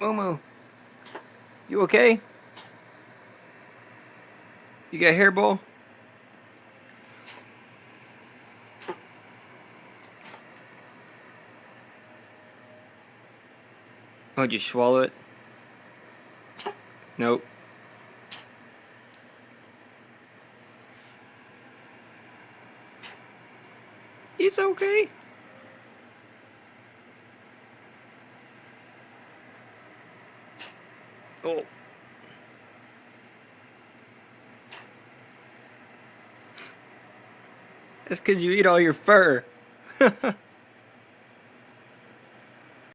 Momo, you okay? You got a hairball? Oh, did you swallow it? Nope. It's okay. Oh. That's because you eat all your fur.